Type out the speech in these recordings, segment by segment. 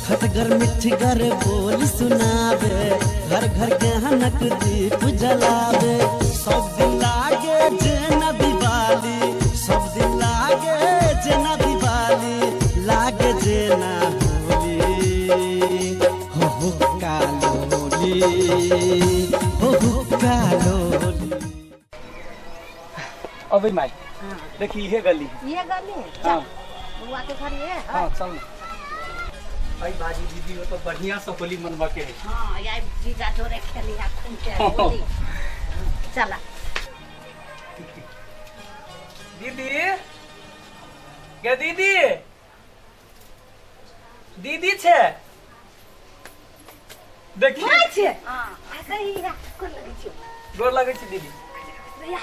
खटगर मिठगर बोल सुनावे, घर घर गहनक दीप जलावे। सब दिन लागे जेना दिवाली, सब दिन लागे जेना दिवाली, लागे जेना होली। हो कालोली, हो कालोली। अबे माई देखी ये गली हाँ बुआ के घर ये हाँ चल भाई बाजी दीदी हो तो बढ़िया से होली मनवा के हाँ यार जीजा जोरे खेली है खूब के होली चला दीदी के दीदी दीदी छे देखिए माय छे हां ऐसे ही है गोर लगे छे दीदी या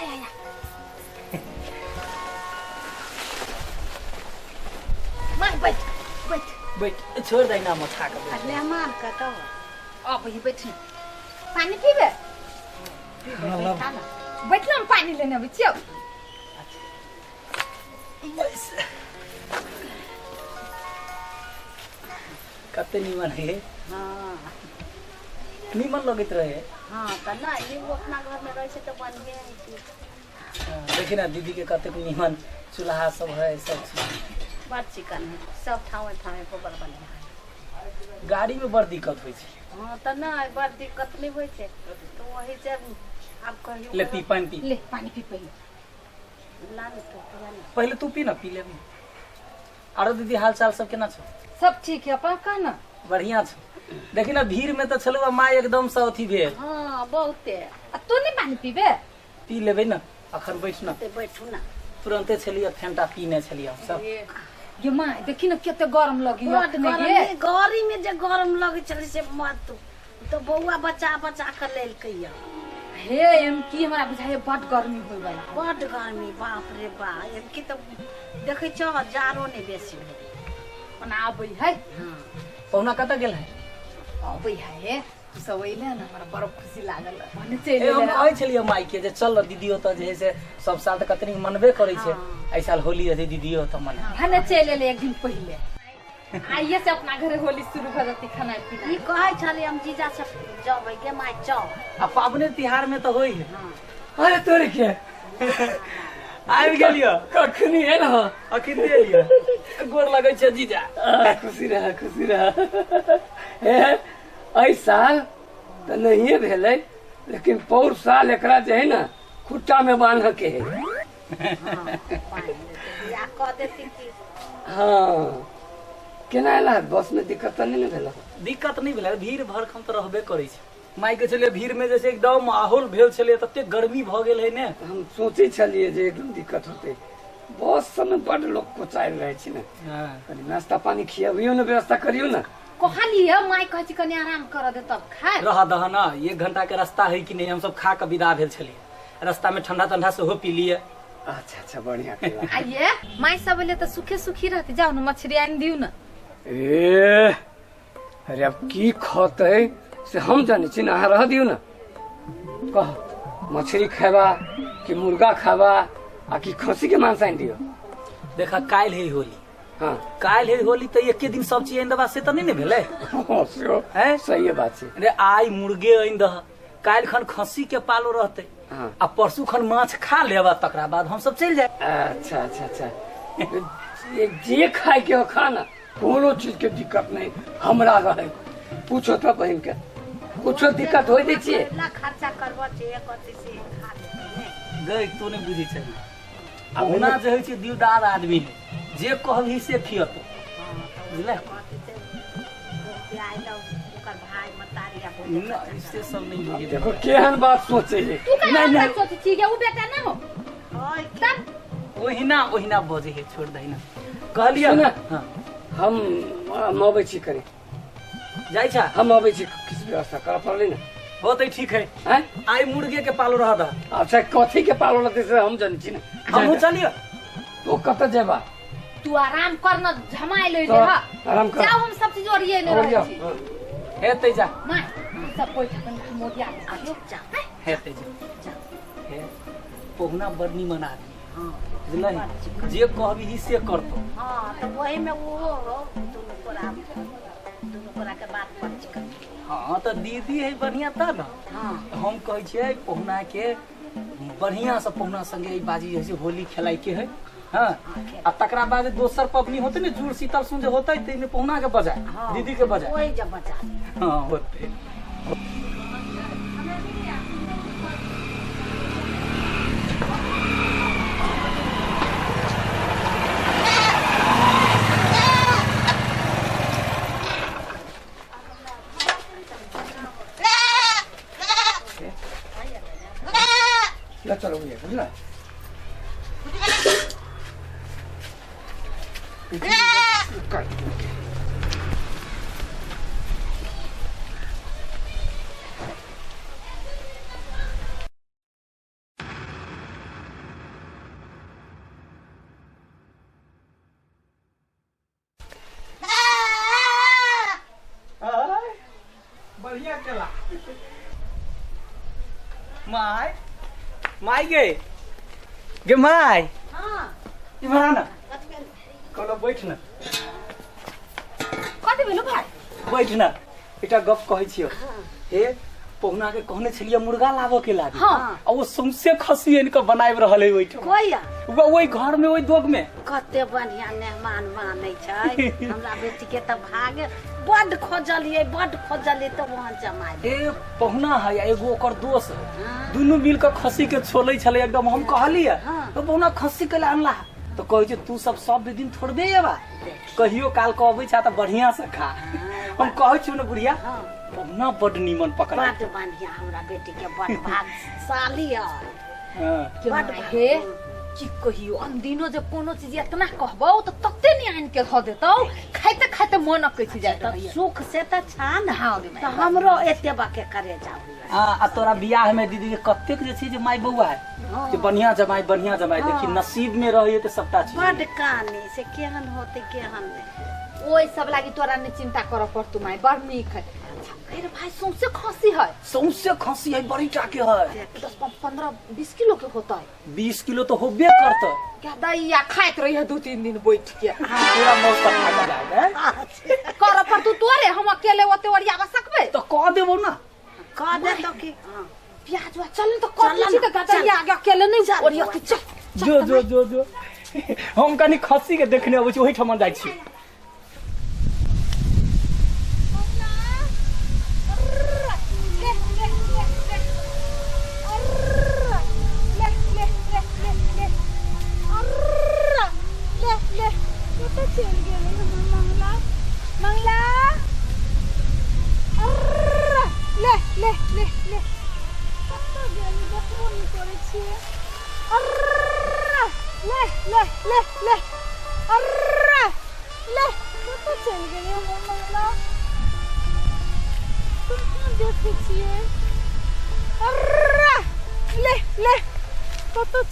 माय बैठ छोड़ दे ना मत खा कर अरे मार का तो अब ही बैठ पानी पीबे बैठ ना पानी लेने बच्चों कते नीमन है हां नीमन लगत रहे हां त ना ये वो अपना घर में रहे से तो बन गए देखी ना दीदी के कते नीमन चूल्हा सब है सब बड़ चिकन है सब ठावे पर बने है गाड़ी में बड़ दिक्कत होई छे हां त ना बड़ दिक्कत नहीं होई छे तो वही से आप कहियो ले पी पानी पी ले पानी पी पहले ला ले तो पहले तू पी ना पी ले आरो दीदी हाल चाल सब केना छो सब ठीक है अपन कहना बढ़िया छो देखी ना भीड़ में तो चलो माँ एकदम से अथी भेल हां बहुते तू नहीं पानी पीबे पी लेबे ना अखन बैठ ना ते बैठू ना तुरंते छलिए फेंटा पीने छलिए सब ये माँ देखी ना कितने गरम लगी गरी में जे गरम लगे चले से मत तो बउआ बच्चा कर लेल कहिया हे एम की हमरा बुझाए बड गर्मी होय वाला बड गर्मी बाप रे बा एम की तो देखे छ जारो ने बेसी हो ओना आबै है हां पौना कत गेल है आबै है सब अइले ना हमरा बड़ खुशी लागल भने चले हम आइ छलिए माई के जे चल दीदी हो त जे से सब साल त कतनी मनबे करै छै ऐ साल होली है दीदी हो त मन भने चले ले एक दिन पहले आइए से अपना घरे होली शुरू कर देती खाना पीना ई कहै छले हम जीजा से जबै के माय चौ आ पाबने तिहार में तो होई है अरे तोरे के आबि गेलियो कखनी है ना अखन एलियो गोर लगै छै जीजा खुशी रह हे ऐ साल तो नहीं भेले लेकिन पौर साल एकरा जे है ना खुट्टा में बांध के है या कह देती कि हाँ केना एला बस में दिक्कत नहीं भेला दिक्कत नहीं भेल भीड़ भड़कम तो रहबे करै छै माई के चले भीड़ में जैसे एकदम माहौल भेल छले तते गर्मी भ गेल है ने हम सोचे छलिए जे एकदम दिक्कत होते बस समय बड़ लोग को चाल रहे छी ना कनी नाश्ता पानी खियाबियो ना व्यवस्था करियो ना कहलिए माई कहै छी कनी आराम कर दे तब खा रह दह ना 1 घंटा के रास्ता है कि नहीं हम सब खा के विदा भेल छलिए रास्ता में ठंडा ठंडा से हो पी लिए अच्छा बढ़िया केला आइए माई सब ले तो सुखे सुखी रहती जाओ ना मछली आन दियो ना ए अरे अब की खते से हम जाने छी ना रह दियो ना कह मछली खावा कि मुर्गा खावा आ कि खसी के मांस आन दियो देखा काल है होली हाँ काल है होली तो एक दिन सब चीज आइन से तो नहीं ने भेले हैं सही बात है अरे आई मुर्गे आइन दह काल खन खसी के पालो रहते हाँ आ परसू खन माछ खा लेबा तकरा बाद हम सब चल जाए अच्छा जे खाए के हो खाना कोनो चीज के दिक्कत नहीं हमरा रहे पूछो तो बहन के कुछ दिक्कत हो दै छियै ना खर्चा करबो छै कथि से खा ले गई तो ने बुझी छै अब ना जे होइ छै दिलदार आदमी जे कहबी से खियतो बुझले इससे सब नहीं बुझी देखो केहन बात सोचे है नहीं सोची ठीक है वो बेटा ना हो तब ओहिना बजे है छोड़ दही ना कहलिए ना हां हम अबै छी करे जाय छा हम अबै छी किसी व्यवस्था कर पड़ले ना होतै ठीक है हैं आई मुर्गे के पालो रह दा अच्छा कथी के पालो लते से हम जानि छी ना हम चलिए तो कत जेबा तू आराम कर न झमाय ले ले हां आराम कर जाओ हम सब चीज ओरिए ले रहे छी हेतै जा माय सब कोई ठकन मोदिया आयो जा हेतै जा हे पहुना बरनी मना हां बुझलै जे कहबी से करतो हां तो वही में वो दोनों को आराम हाँ तो दीदी है बढ़िया था ना। हम कहे छियै पहुना के बढ़िया से पहुना संगे बाजी जैसे होली खेलाय के है। हाँ आ तकरा बाद दोसर पबनी होते ने जुड़ शीतल सुन होते तेने पहुना के बजाय दीदी के बजाय वही जब बजा हाँ होते। चलो भैया बुझला बढ़िया चला माय माय गे माय इमरा ना कोनो बैठ ना कथि भेलो भाई बैठ ना एकटा गप कहै छियो हे पहुना के कहने छलिए मुर्गा लाबो के लागी आ वो सौंसे खसी इनका बनाइब रहले ओइठ कोइया ओइ घर में ओइ दोग में कते बढ़िया मेहमान मानै छै हमरा बेटी के त भागे बड खोजलिए त वहां जमाए ए पहुना है एगो ओकर दोस्त दुनु मिल के खसी के छोलै छले एकदम हम कहलिए तो पहुना खसी के लानला तो कहै छै तू सब दिन थोड़बे एबा कहियो काल कहबै छ त बढ़िया से खा हम कहै छी न बुढ़िया पहुना बड नीमन पकड़ा बड बढ़िया हमरा बेटी के बड भागशाली है हां बड हे की कहियो अनदिनो जे कोनो चीज इतना कहबो त तते नि आन के ख देतौ खाइते खाइते मन अकैछ जात सुख से त छान हां त हमरो एते बाके करे जाऊ आ तोरा बियाह में दीदी के कतेक जे छै जे माय बौआ है जे बढ़िया जमाई देखी नसीब में रहिए त सबटा चीज बड कानी से केहन होते केहन नहीं ओइ सब लागी तोरा ने चिंता कर पड़तु माय बड़ नीक है। अरे भाई सौंसे खसी है बड़ी टाके है 10-15-20 किलो के होता है 20 किलो तो होबे करता क्या दैया खाइत रही है 2-3 दिन बैठ के पूरा मौत खा जाएगा कर पर तू तोरे हम अकेले ओते ओरियावा सकबे तो कह देबो ना कह दे तो की प्याज वा चल तो कर छी त गदैया आगे अकेले नहीं जा ओरिया के चल जो हम कनी खसी के देखने अबै छी ओही ठमन जाइ छी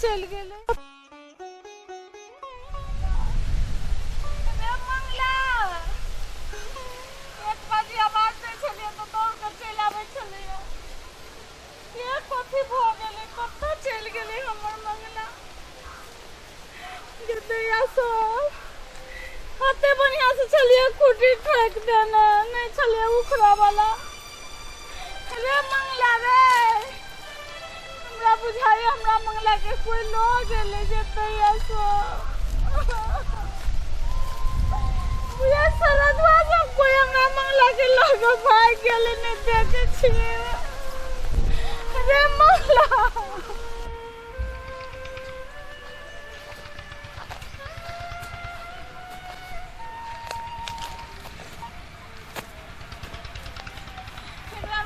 चल गेले मंगला एक बाजी आवाज दे छलिए तो दौड़ के चल आबै छलिए ये कथि भ गेले कत चल गेले हमर मंगला गिरदैया सो हते बढ़िया से चलिए कुटी ठोक देना नहीं चलिए उखड़ा वाला रे मंगला रे हमरा बुझाई हमरा मंगला के कोई लो गेले जेतैया सो बुझा सरदवा सब कोई हमरा मंगला के लग भाग गेले ने देखे छिए रे मंगला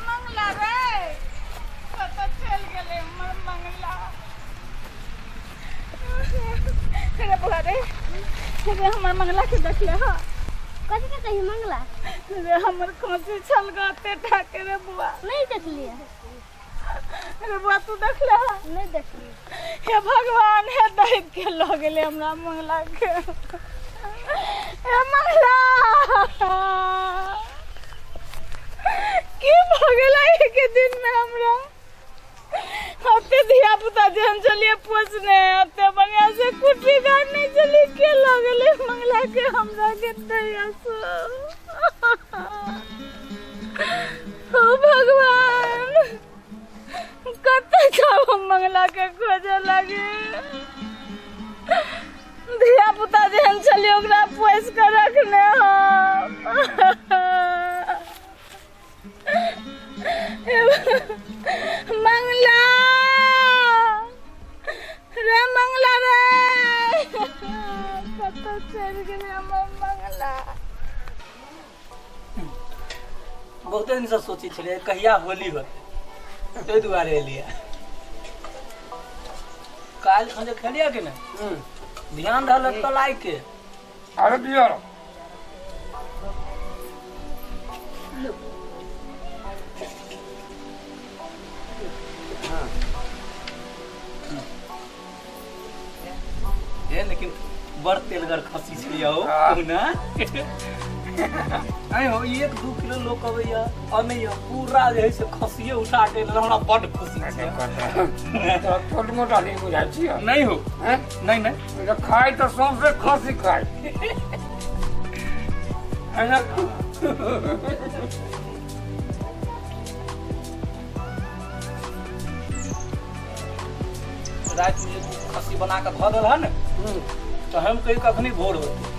मंगला रे कत चल गेले हमर मंगला रे बुआ रे हमर मंगला के देखले हा कथी के कही मंगला रे हमर खोसी छल गते ठाके रे बुआ नहीं देखलिए रे बुआ तू देखले हा नहीं देखलिए हे भगवान हे दैत के ल गेले हमरा मंगला के हे मंगला की भ गेलै के दिन में हमरा हते धिया पुता जहन चलिए पोसने हते बढ़िया से कुटी गाड़ नहीं चली के ल गेले मंगला के हमरा के दैया सो बहुते दिन से सोची छलिए कहिया होली होते ताहि दुआरे एलिए काल खंजे खेलिया कि नहीं ध्यान रहल तो लाइक के अरे दिया लेकिन बड़ तेलगर खसी छलिए हो ना आई हो 1-2 किलो लोग कहैया अनैया पूरा जे है से खसिए उठा के हमरा बड़ खुशी छै तो छोट मोटा नहीं बुझाई छी नहीं हो हैं नहीं नहीं तो खाए तो सौंसे खसी खाए है ना रात में खसी बना के धो देल है ना तो हम कहीं कखनी भोर होते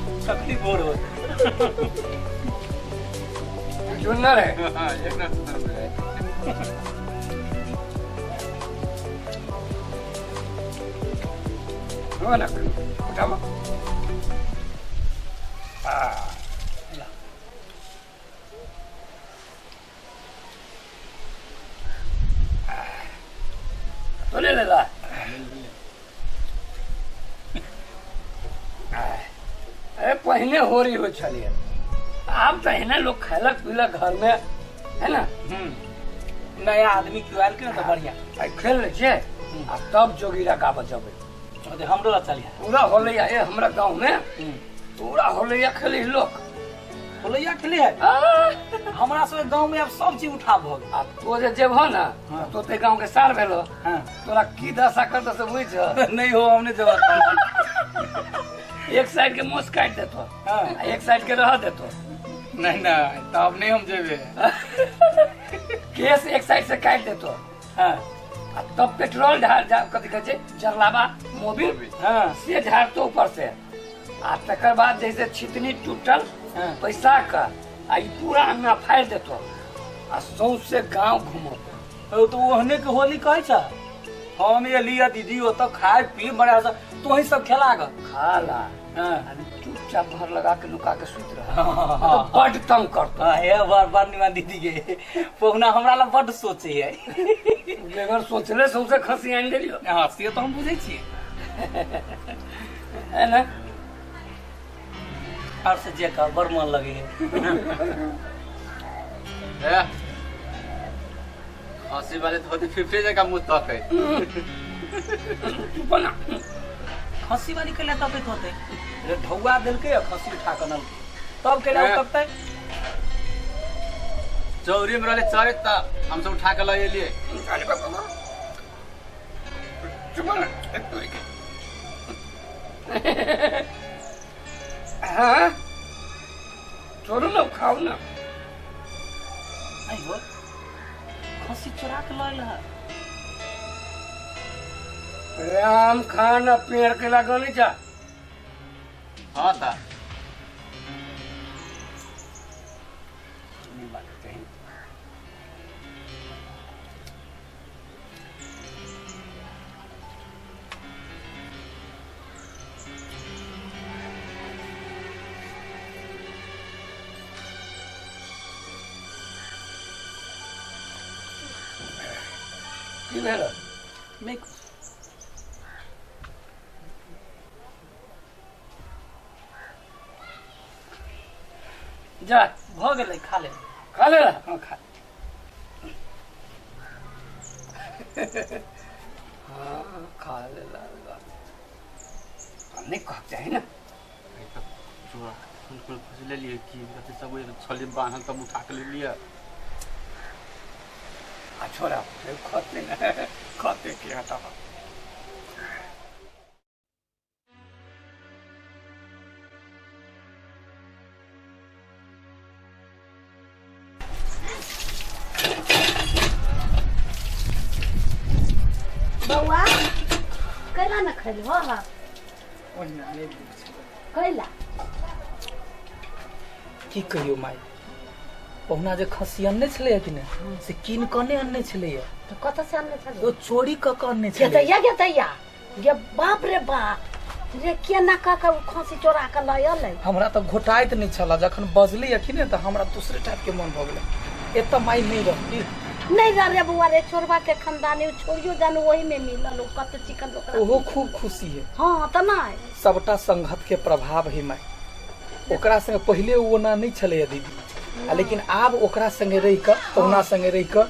सुंदर है हाँ एकदम सुंदर है हो ना उठाओ तो ले ला अरे पहले हो रही हो चलिए आप पहले लोग खेलक पीलक घर में है ना नया आदमी क्यों आयल के तो बढ़िया खेल ले छे आ तब जोगीरा का बचबे अरे हमरो ला चलिए पूरा होले है हमरा गांव में पूरा होले खेली लोग होलैया खेले है हमरा सब गांव में अब सब चीज उठा भ गेल आ तो जे जेब हो ना तो ते गांव के सार भेलो हां तोरा की दशा करत से बुझ नहीं हो हमने जवाब एक साइड के मोस काट देतो हां एक साइड के रह देतो नहीं ना तब नहीं हम जेबे केस एक साइड से काट देतो हां तब पेट्रोल ढार जा कथी कहै छै जरलाबा मोबिल हां से झाड़ तो ऊपर से आ तकर बाद जैसे छितनी टूटल पैसा का आ ई पूरा अंगना फाड़ देतो आ सौंसे गांव घुमो तो ओहने के होली कहै छ हम ये लिया दीदी ओ तो खाए पी बड़ा सा तो ही सब खेला ग खाला हां चुपचाप घर लगा के लुका के सुत रहा तो बड़ तंग करता हे बार निमा दीदी के पहुना हमरा ला बड़ सोचे है बेगर सोचले सौंसे खसी आन देलियो हां से तो हम बुझै छी है ना और से जे का बड़ मन लगे है खसी वाले तो होती 50 जगह मुंह तक है बना खसी वाली के लिए तकत होते रे ढौआ देलके खसी उठा के नल तब के लिए तकते चौरी में रहले चरे त हम सब उठा के ले लिए अरे बाबा चुप हाँ छोड़ो ना खाओ ना आई हो खसी चुरा के लइल है राम खान पेड़ के लागल नहीं जा हां ता की भेल मैं जा भ गेलै खा ले खा ले हां खा हाँ खा ले नहीं कहते है ना चुरा बिल्कुल फस ले लिए की कहते सब ये छली बांधल तब उठा के ले लिया आ छोरा खाते ना खाते क्या था बउआ कैला न खैल हो हा ओहिना ले कैला की कहियो माई पहुना जे खसी अन्ने छले कि ने से कीन कने अन्ने छले तो कत से आनले छ तो चोरी क के अन्ने छले गेतैया गे बाप रे बाप रे केना का का खसी चोरा के लय अलै हमरा तो घोटाइत नहीं छला जखन बजली कि ने तो हमरा दूसरे टाइप के मन भ गेलै एत माई नहीं रहती नहीं रह रे बुआ रे छोरबा के खानदानी छोड़ियो जानो वही में मिलल कत चिकन ओकरा ओहो खूब खुशी है। हां त ना सबटा संगत के प्रभाव है माई। ओकरा संगे पहले ओना नहीं छले दीदी, लेकिन आब ओकरा संगे रह के ओना संगे रह के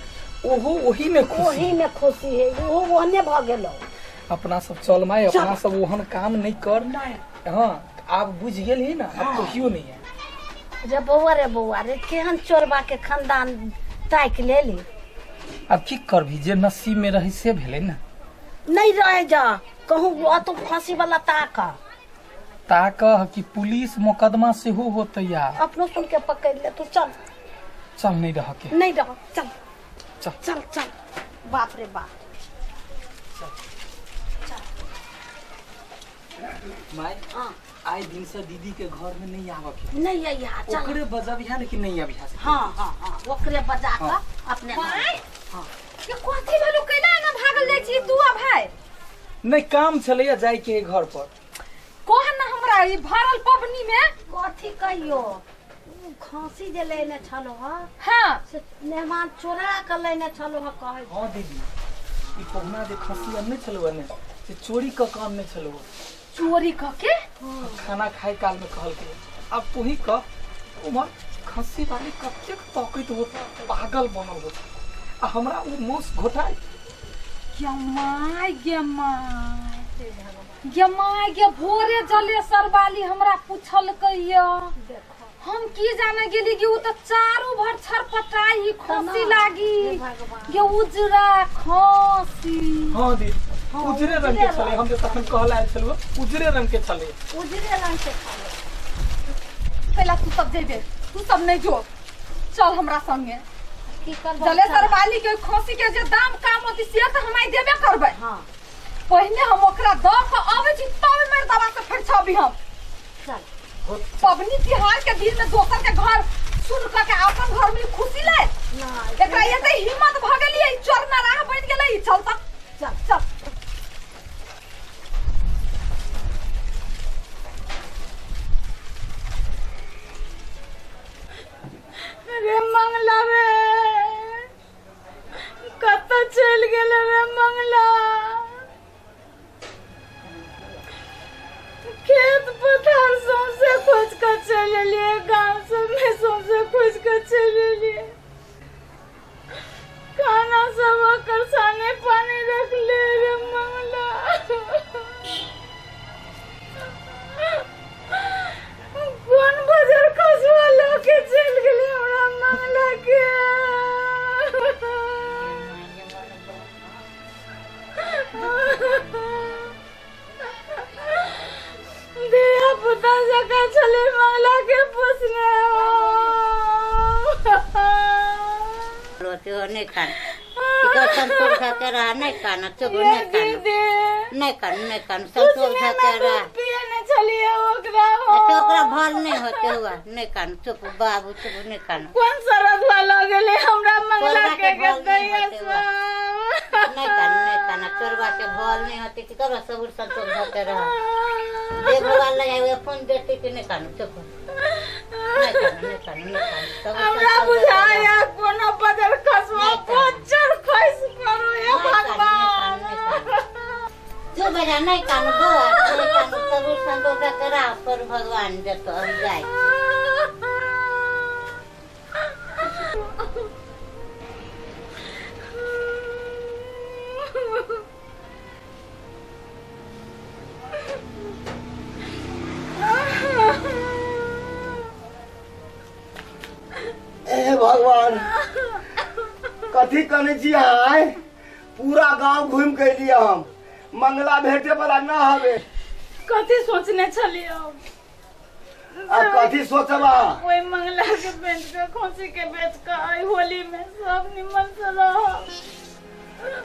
ओहो वही में खुशी है। वो ओहने भ गेलो। अपना सब चल माई, अपना सब ओहन काम नहीं कर। हां आप बुझ गेल ही ना, अब कहियो नहीं है। जब बउआ रे केहन चोरबा के खानदान ताक लेली। अब की करभी, जे नसीब में रही से भेले ना। नहीं रह जा कहूँ तो फांसी वाला ताक कि पुलिस मुकदमा से हो होते यार। अपनो सुन के पकड़ ले तू। चल चल नहीं रह के, नहीं रह, चल चल चल चल। बाप रे बाप। माई आई दिन से दीदी के घर में नहीं आवके। नहीं आया चल। ओकरे बजाबिया लेकिन नहीं आबिया से। हां हां हां ओकरे बजा के अपने हां ये कोथी भेलु कैला ना भागल जाई छी तू आ भाई। नहीं काम चलैया जाय के घर पर। कोहन ना हमरा ई भरल पबनी में कथी कहियो खांसी जे लेने छलो हां से मेहमान चोरा के लेने छलो कहे। हां दीदी ई पहुना जे खांसी अन्ने छलो ने से चोरी का काम में छलो। चोरी क के खाना खाए काल में कहल के अब तू ही कह उमर खांसी वाली कब तक तकैत हो पागल बनल हो आ हमरा उ मोस घोटाई गे भोरे जले सरबाली हमरा पूछल कहियो। हम की जाने गेली कि उ त चारू भर छरपटाई खांसी लागी गे उजरा खांसी। हां दीदी उजरे रंग के छले, हम जे तखन कहला छलु उजरे रंग के छले। उजरे रंग के छले। पहला तू सब जेबे, तू सब नहीं जो। चल हमरा संगे की करब। जले सरबाली के खांसी के जे दाम काम होती से त हमाई देबे करबै। हां पहले हम ओकरा द के आवे छी तब मेरे दवा से फिर छबी हम। चल पबनी तिहार के दिन में दोसर के घर सुन के अपन घर में खुशी ले ना एकरा एते हिम्मत भ गेली चोर ना राह बन गेलै। चल त चल चल रे मंगला रे कत चल गेल रे मंगला। खेत पथार सौंसे खोज कर चल लिए, गांव सब में सौंसे खोज कर चल लिए। खाना सब कर साने पानी रख ले रे मंगला। कौन बाजार कसवा लेके चल गेले हमरा मंगला के। दिया पुता जका चले मंगला के पूछने रोटी हो नहीं खाना तो संतोष के रहा नहीं खाना चुप नहीं खाना संतोष के रहा पियने चलिए ओकरा तो ओकरा भल नहीं होते हुआ नहीं खाना चुप बाबू चुप नहीं खाना। कौन सरद वाला गेले हमरा मंगला के दैया नहीं खाना चोरबा के भल नहीं होती कि कब सबूर संतोष होते रहा जे भगवान लगे फोन देती कि नहीं खाना चुप नहीं खाना हमरा बुझाया कोनो बदल खसवा पोचर खइस करो हे भगवान। जो बजा नहीं खाना बुआ नहीं खाना सबूर संतोष करा पर भगवान देतो हम जाए। भगवान कथी कने छी आए पूरा गांव घूम के लिया हम मंगला भेटे वाला ना हवे। कथी सोचने छलिए आ कथी सोचबा ओए मंगला के बेच के खोसी के बेच के आई होली में सब निमन से रह।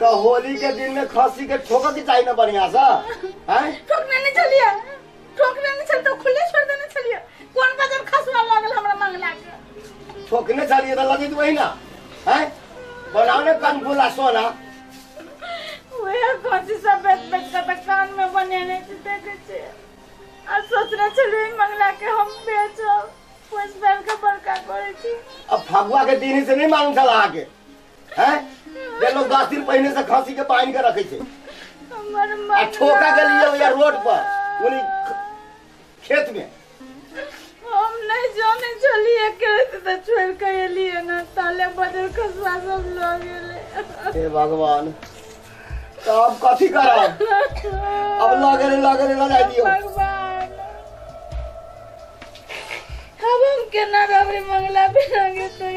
तो होली के दिन में खसी के ठोकर के चाहिए ना बढ़िया सा हैं ठोकने नहीं चलिए, ठोकने नहीं चल तो खुले छोड़ देने चलिए। कौन बाजार खसवा लागल हमरा मंगला के ठोकने चाहिए तो लगी वही ना हैं बनाने कान बोला सोना वे खोसी सब बेच बेच के कान में बने नहीं देते छे। आज सोचना चलिए मंगला के हम बेचो पोस बैल का बड़का करे छी। अब फगुआ के दिन से नहीं मालूम चला आके हैं ये लोग 10 दिन पहले से खसी के पानी के रखे थे हमर आ ठोका के लिए या रोड पर उन्हीं खेत में हम नहीं जाने चलिए करते तो छोड़ के लिए ना ताले बदल खसवा सब लोग गेले। हे भगवान तो अब कथी करब अब लगले ना जाई दियो भगवान अब हम केना रबरी मंगला बिना के तो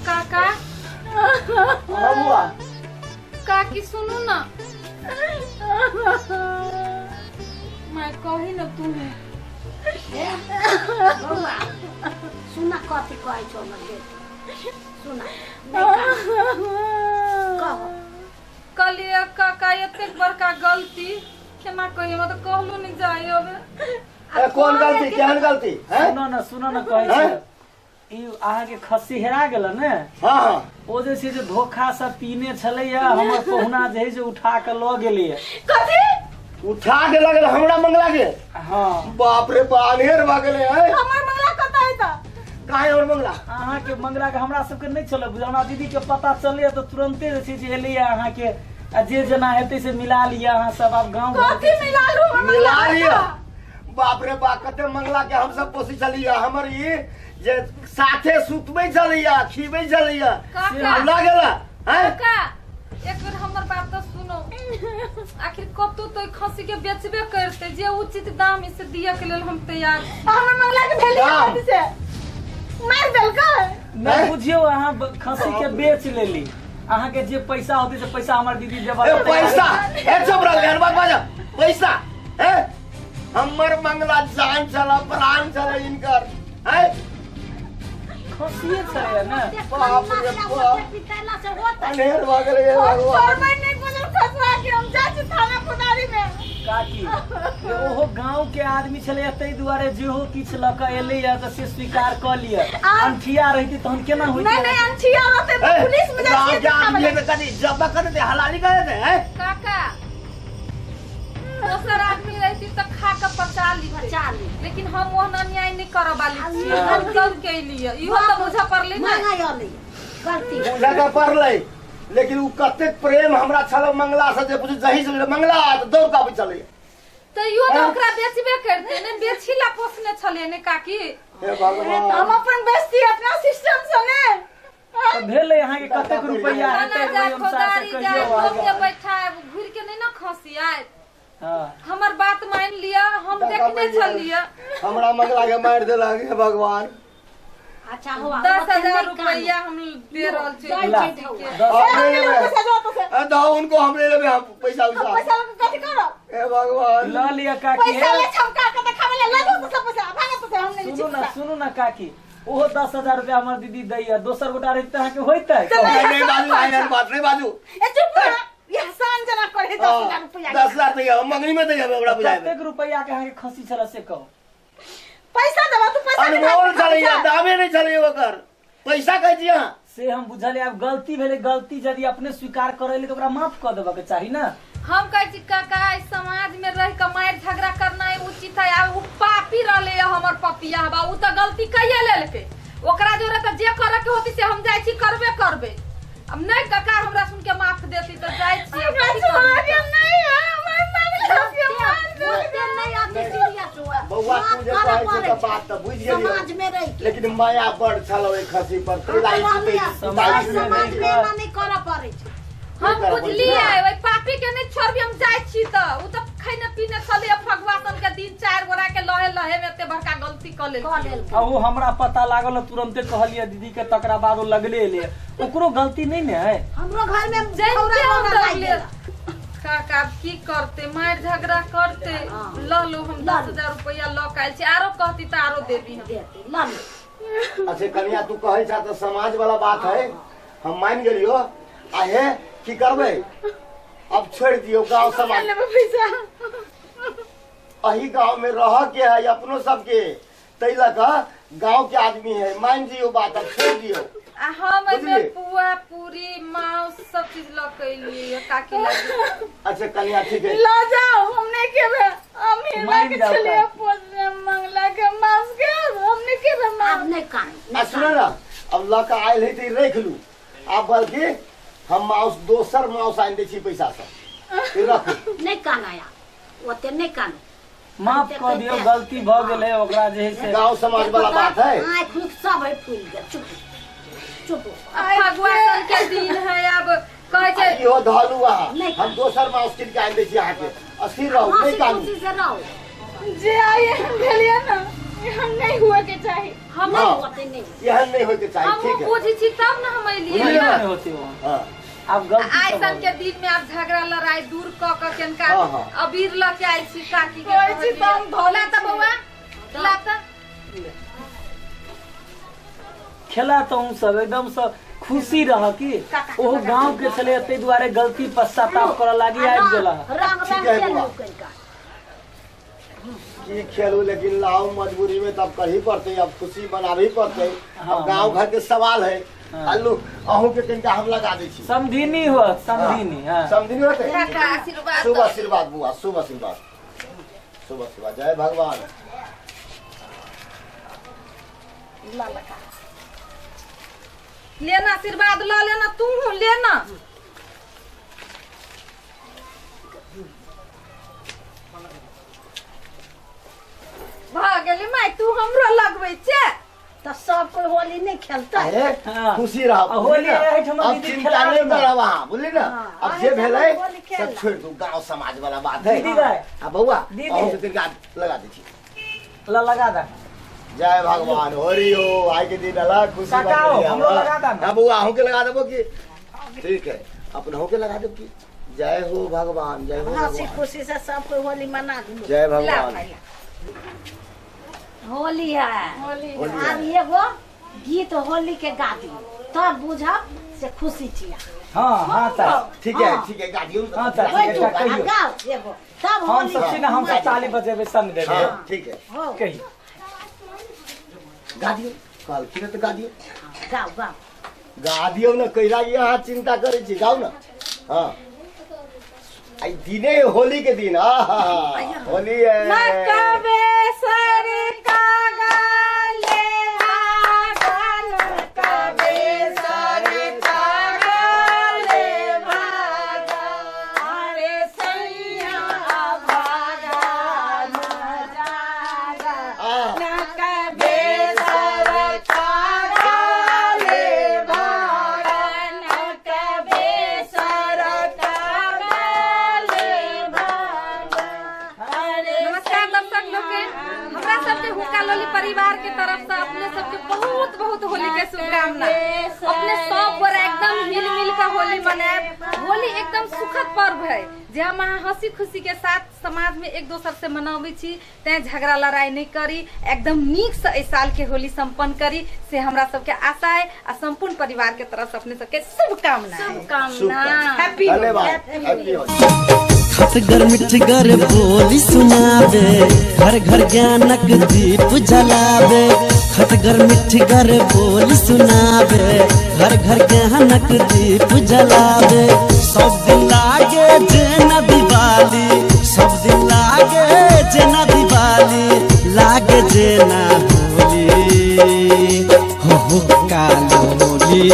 काका हुआ काकी सुनू ना मैं कही न तू सुना कथी कहै छौ मगे सुना कहो कलिया काका एते बड़का गलती केना कहिए मैं तो कहलू नहीं जाई अब कौन गलती केहन गलती हैं सुनो ना कहै छै ई अहाँ के खस्सी हेरा गेल ने। हां ओ जे छै जे धोखा से पीने छलैया हमर पहुना जे है से उठा के ल गेलिए। कथी उठा के लगल हमरा मंगला के? हां बाप रे बानेर भ गेले है हमर मंगला कतै है त काहे और मंगला अहाँ के मंगला के हमरा सब के नहीं चले बुझ हमरा दीदी के पता चले तो तुरंते जे छै जे एलिए अहाँ के जे जना हेतै से मिला लिया अहाँ सब आप गांव कथी मिला लिया बाप रे बा कते मंगला के हम सब पोसी चलिया हमर ई जे साथे सुतबै चलिया खीबै चलिया हमरा गेला हैं काका एक बेर हमर बात तो सुनो आखिर कतो तो खस्सी के बेचबे करते जे उचित दाम इसे दिया के लेल हम तैयार हमर मंगला के भेली से मार देल का नहीं बुझियो अहाँ खस्सी के बेच लेली अहाँ के जे पैसा होते से पैसा हमर दीदी देबा पैसा ए चुप रह गन बाजा पैसा हैं हमर मंगला जान चला प्राण चला इनकर हैं खस्सी छै ना बाप रे बाप पितला से होता अनेर भ गेले हे भगवान और मैं नहीं बोलू खसवा के हम जा छी थाना पुदारी में काकी ओहो गांव के आदमी छले तै दुआरे जेहो किछ लक एले या त से स्वीकार क लिया अंठिया रहती तहन केना होई नहीं अंठिया रहते पुलिस में जाके राजा ये कदी जब कर दे हलाली करे दे हैं काका दोसर आदमी रहती त खा के पचा ली लेकिन हम वो अन्याय नहीं करब वाली हम सब के लिए इहो त बुझा पड़ले ना गलती बुझा पड़ले लेकिन उ कते प्रेम हमरा छल मंगला से जे पूछ जही से मंगला त दौड़ का चले त इहो त ओकरा बेचबे करते ने बेचिला पोसने छले ने काकी हे भगवान हम अपन बेस्ती अपना सिस्टम से ने भेले यहां के कते रुपया हेतै जा खोदारी जा लोग के बैठाए घुर के नहीं ना खसी आए हमर बात मान लिया हम देखने चलिए हमरा मंगला के मार दे लागे भगवान अच्छा हो 10,000 रुपया हम दे रहल छी दो उनको हमरे लेबे हम पैसा कथी करो हे भगवान ल लिया काकी पैसा ले छमका के देखावे ले लो तो सब पैसा भागा तो हम नहीं सुनो ना काकी ओहो 10,000 रुपया हमर दीदी दैया दोसर गोटा रहते अहाँ के होइतै नहीं बाजू आयन बात नहीं बाजू ए चुप रह ये हसान जना करे 10,000 रुपया 10,000 दैया मंगनी में दैया हमरा बुझाए कतेक रुपया के अहाँ के खसी छला से कहो पैसा देबा तू पैसा अनमोल चलिए दामे नहीं चलिए ओकर पैसा कह दिया से हम बुझले अब गलती भेले गलती यदि अपने स्वीकार करैले तो ओकरा माफ कर देबा के चाही ना हम कहै छी काका इस समाज में रह के मार झगड़ा करना है उचित है आ उ पापी रहले हमर पपिया बा उ त गलती कइए लेलके ओकरा जोरे त जे करे के होती से हम जाय छी करबे अब नहीं काका हमरा सुन के माफ देती तो जाय छी नहीं है हमर मामी नहीं आती सीरियस हुआ बउआ तू जे कहै छै त बात त बुझ गेलियै समाज में रह लेकिन माया बड़ छलो ए खसी पर समाज में नहीं करा पड़े छै हम बुझलिए ओइ पापी के नहीं छोड़बी हम जाय छी त उ त खैने पीने चले भगवान के दिन 4 गोरा के लहे में एते बड़का गलती क लेल आ वो हमरा पता लागल तुरंते कहलिए दीदी के तकरा बाद लगले ले ओकरो गलती नहीं ने है हमरो घर में जैसे हम लगले काका की करते मार झगड़ा करते ल लो हम 10,000 रुपया ल काल छी आरो कहती त आरो देबी हम अच्छा कन्या तू कहै छ त समाज वाला बात है हम मान गेलियो आहे की करबे अब छोड़ दियो गांव समाज अही गांव में रह के है अपनो सबके तैला का गांव के आदमी है मान जियो बात अब छोड़ दियो हम बुझलिए? में पुआ पूरी मांस सब चीज लकैली काकी लगी। अच्छा कन्या ठीक है ला जाओ हमने के बे हम हिला मान के जाओ चलिए पोसने मंगला के मांस के हमने के बे अब मांस नहीं कान सुनो ना अब लड़का आयल है तो रख लू आप बल्कि हम माउस दोसर माउस आन दै छी पैसा से रखू नहीं कान आया ओते नहीं कान माफ कर दियो गलती भ गेलै ओकरा जे है से गांव समाज वाला बात है आँख मुख सब है फूल गया चुप चुप भगवान के दिन है अब कहे छै इहो धलू नहीं। हम दोसर माउस किन के आन दै छी अहाँ के अस्थिर रहू नहीं हंसी कानू खुशी से रहो जे आए हम भेलिए ना हम नहीं हुए के चाहिए हम हाँ। नहीं होते नहीं यहन नहीं होके चाहिए हम ठीक है बुझी छी तब ना हम एलिए बुझलिए ना। ना? नहीं होती वो हाँ आप गलती आइ से सन बोल के दिन में आप झगड़ा लड़ाई दूर क के केनका हाँ, हाँ। अबीर ल के आइ छी काकी के कोई चीज कहलिए। हम धोला ला त बौआ ला त खेला तो हम सब एकदम से खुशी रह की ओ गांव के छले तै दुआरे गलती पश्चाताप करऽ लागी आबि गेला रंग ठीक रंग है के बुआ। लोग कइका की खेलू लेकिन लाओ मजबूरी में तब करही पड़ते अब खुशी मनाबी पड़ते हाँ, अब गांव घर के सवाल है अल्लू अहू के कनिका हम लगा दै छी समधिनी हुआ समधिनी हां समझनी होते काका आशीर्वाद शुभ आशीर्वाद बुआ शुभ आशीर्वाद शुभ आशीर्वाद जय भगवान लेना आशीर्वाद ल लेना तू लेना भाग गेली माय तू हमरो लगबै छे तो सब कोई होली नहीं खेलता है अरे हाँ। खुशी रह अब होली है, ठमा अब दीदी चिंता खिलाड़ी नहीं ना। करा वहाँ बुझली ना हाँ, अब आगे जे सब भेलै होली खेलना। सब छोड़ दू गांव समाज वाला बात है दीदी गए अब बउआ दीदी। अहू के कनिका लगा दै छी लगा दा जय भगवान होरी हो आज के दिन अलग खुशी काका बात हो, है हमरो लगा दा ना। अब बउआ अहू के लगा देबो की ठीक है अपना के लगा देबो की जय हो भगवान जय हो हंसी भगवान खुशी से सब कोई होली मना लो जय ला भगवान भाई होली है होली अब है। एगो गीत होली के गा दी तब बुझब से खुशी छिया हां हां ता ठीक है गाड़ियों हाँ, तो कोई ठीक है, चुप कहियो। आ गाओ एगो तब हम होली सब ना हम सब ताली बजेबे संग देबे हाँ ठीक है हो कही गाड़ियों काल फिर तो गाड़ियों गाओ गाओ गादियो न कैला यहाँ चिंता करे छी गाउ न हाँ आई दिने होली के दिन होली है नकबे सरी कागले भागन नकबे सरी कागले भागन अरे सैया भागन जागा नकबे सरी कागले भागन नकबे सरी कागले भागन अरे नमस्कार दर्शक लोग के हमरा सबके हुक्का लोली परिवार के तरफ से अपने सबके बहुत बहुत होली के शुभकामना अपने सब पर एकदम मिल मिल कर होली मनाए होली एकदम सुखद पर्व है जे हम अहाँ हंसी खुशी के साथ समाज में एक दोसर से मनाबै छी तै झगड़ा लड़ाई नहीं करी एकदम नीक से इस साल के होली संपन्न करी से हमरा सबके आशा है आ संपूर्ण परिवार के तरफ से अपने सबके शुभकामना हैप्पी धन्यवाद हैप्पी होली खटगर मिठगर बोली सुनावे घर घर ज्ञानक दीप जलावे खटगर मिठगर बोली सुनावे घर घर ज्ञानक दीप जलावे सब दिन लागे जेना दिवाली सब दिन लागे जेना दिवाली लागे जेना होली हो कालोली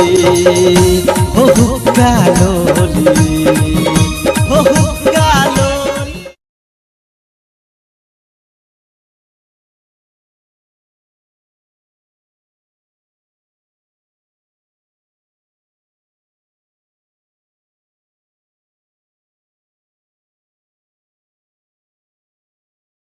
हो कालोली हो